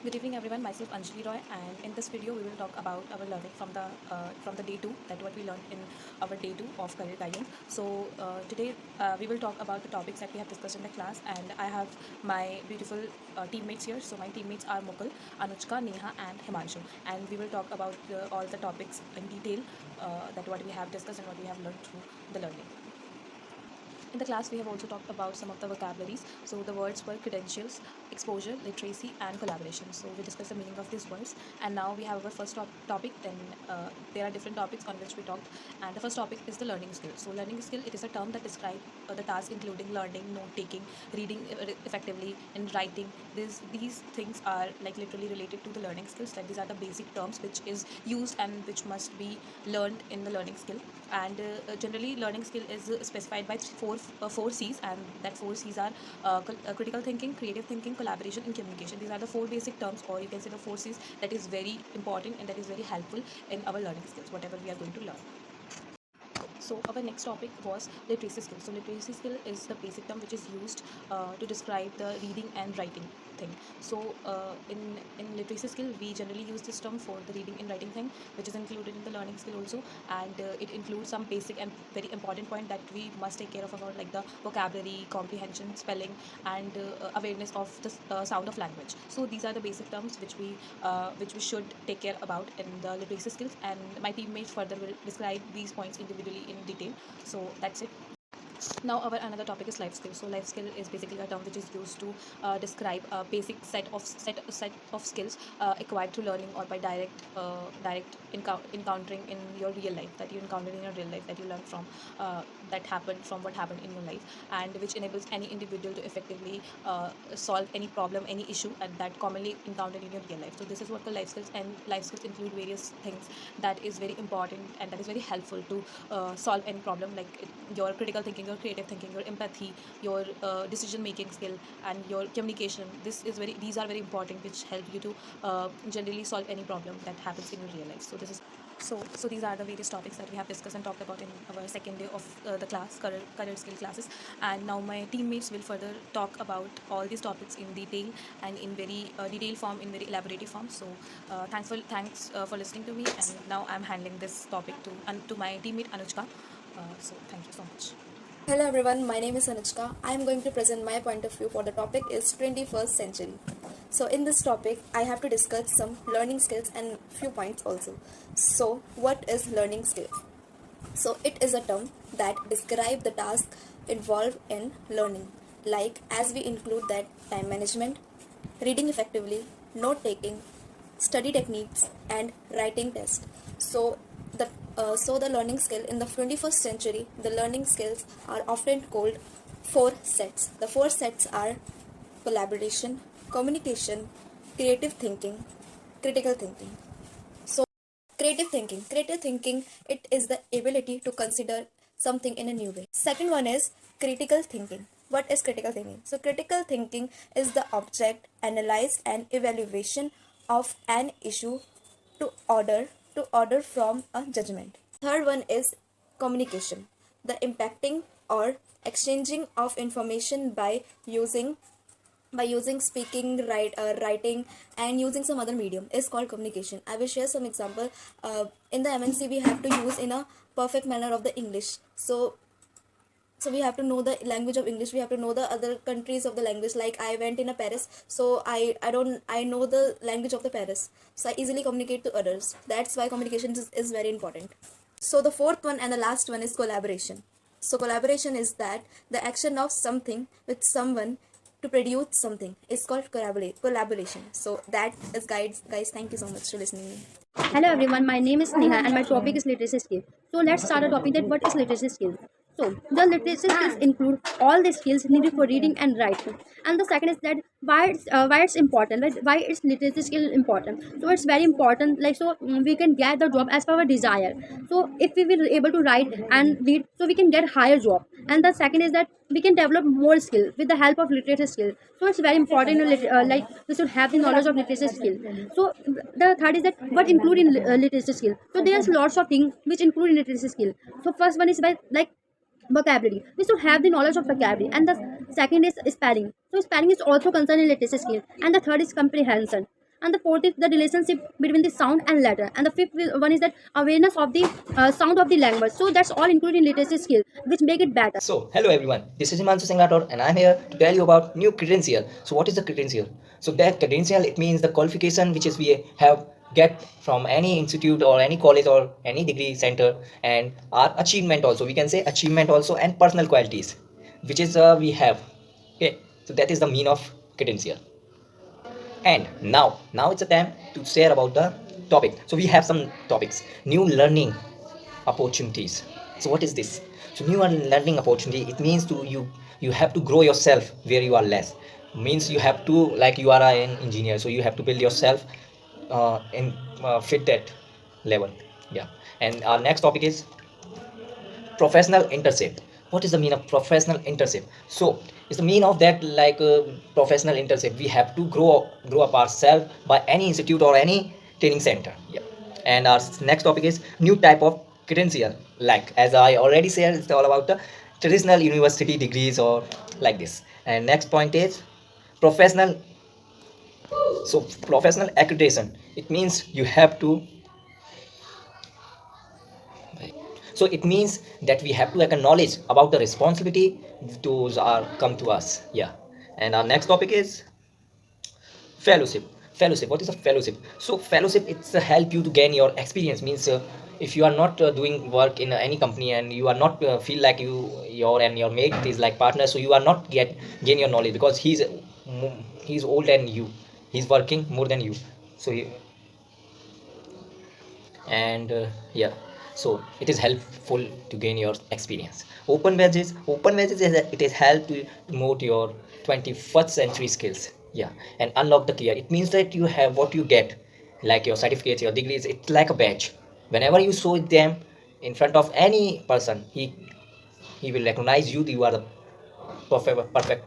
Good evening, everyone. Myself Anjali Roy, and in this video, we will talk about our learning from the day two. That what we learned in our day two of career guidance. So today we will talk about the topics that we have discussed in the class, and I have my beautiful teammates here. So my teammates are Mukul, Anuchka, Neha, and Himanshu, and we will talk about all the topics in detail that what we have discussed and what we have learned through the learning. In the class, we have also talked about some of the vocabularies. So the words were credentials, exposure, literacy, and collaboration. So we discussed the meaning of these words. And now we have our first topic. Then there are different topics on which we talked. And the first topic is the learning skill. So learning skill, it is a term that describes the task including learning, note taking, reading effectively, and writing. These things are like literally related to the learning skills. Like these are the basic terms which is used and which must be learned in the learning skill. And generally, learning skill is specified by four C's, and that four C's are critical thinking, creative thinking, collaboration, and communication. These are the four basic terms, or you can say the four C's that is very important and that is very helpful in our learning skills, whatever we are going to learn. So our next topic was literacy skill. So literacy skill is the basic term which is used to describe the reading and writing thing. So in literacy skill, we generally use this term for the reading and writing thing, which is included in the learning skill also, and it includes some basic and very important point that we must take care of about, like the vocabulary, comprehension, spelling, and awareness of the sound of language. So these are the basic terms which we should take care about in the literacy skills, and my teammates further will describe these points individually in detail. So that's it. Now our another topic is life skill. So life skill is basically a term which is used to describe a basic set of skills acquired through learning or by direct encountering in your real life, that you encountered in your real life, that you learn from that happened from what happened in your life, and which enables any individual to effectively solve any problem, any issue that commonly encountered in your real life. So this is what the life skills, and life skills include various things that is very important and that is very helpful to solve any problem, like your critical thinking, your creative thinking, your empathy, your decision making skill, and your communication. These are very important, which help you to generally solve any problem that happens in your real life. So these are the various topics that we have discussed and talked about in our second day of the class, career skill classes. And now my teammates will further talk about all these topics in detail and in very detailed form, in very elaborative form. So thanks for listening to me. And now I'm handling this topic to my teammate Anuchka. So thank you so much. Hello everyone, my name is Anuchka. I am going to present my point of view for the topic is 21st century. So in this topic, I have to discuss some learning skills and few points also. So what is learning skills? So it is a term that describe the task involved in learning, like as we include that time management, reading effectively, note taking, study techniques, and writing tests. So the learning skill in the 21st century, the learning skills are often called four sets. The four sets are collaboration, communication, creative thinking, critical thinking. So creative thinking, it is the ability to consider something in a new way. Second one is critical thinking. What is critical thinking? So critical thinking is the object, analyze, and evaluation of an issue to order from a judgment. Third one is communication, the impacting or exchanging of information by using speaking, writing, and using some other medium is called communication. I will share some example. In the MNC, we have to use in a perfect manner of the English. So we have to know the language of English. We have to know the other countries of the language. Like I went in a Paris, so I know the language of the Paris, so I easily communicate to others. That's why communication is very important. So the fourth one and the last one is collaboration. So collaboration is that the action of something with someone to produce something is called collaboration. So that is guys, thank you so much for listening. Hello everyone, my name is Neha and my topic is literacy skill. So let's start a topic that what is literacy skill. So the literacy skills include all the skills needed for reading and writing. And the second is that why it's important, like why is literacy skill important. So it's very important, like we can get the job as per our desire. So if we will able to write and read, so we can get higher job. And the second is that we can develop more skill with the help of literacy skill. So it's very important, like we should have the knowledge of literacy skill. So the third is that what include in literacy skill. So there's lots of things which include in literacy skill. So first one is by like vocabulary. We should have the knowledge of vocabulary, and the second is spelling. So spelling is also concerned in literacy skill, and the third is comprehension. And the fourth is the relationship between the sound and letter. And the fifth one is that awareness of the sound of the language. So that's all included in literacy skill, which make it better. So, hello everyone. This is Himanshu Singh Rathod and I'm here to tell you about new credential. So, what is the credential? So, that credential it means the qualification which is we have get from any institute or any college or any degree center, and our achievement also. We can say achievement also, and personal qualities which is we have. Okay. So that is the mean of credential. And now it's a time to share about the topic. So we have some topics. New learning opportunities. So what is this? So new learning opportunity, it means to you have to grow yourself where you are less. Means you have to, like you are an engineer, so you have to build yourself in fit that level. Yeah. And our next topic is professional internship. What is the mean of professional internship? So it's the mean of that, like professional internship we have to grow up ourselves by any institute or any training center. Yeah. And our next topic is new type of credential, like as I already said, it's all about the traditional university degrees or like this. And next point is professional. So professional accreditation, it means you have to, so it means that we have to acknowledge about the responsibility those are come to us. Yeah. And our next topic is fellowship. What is a fellowship? So fellowship, it's a help you to gain your experience. Means if you are not doing work in any company and you are not feel like your mate is like partner, so you are not gain your knowledge because he's old than you, he's working more than you. So and yeah, so it is helpful to gain your experience. Open badges is it is help to promote your 21st century skills. Yeah. And unlock the career, it means that you have what you get, like your certificates, your degrees, it's like a badge. Whenever you show them in front of any person, he will recognize you, you are the perfect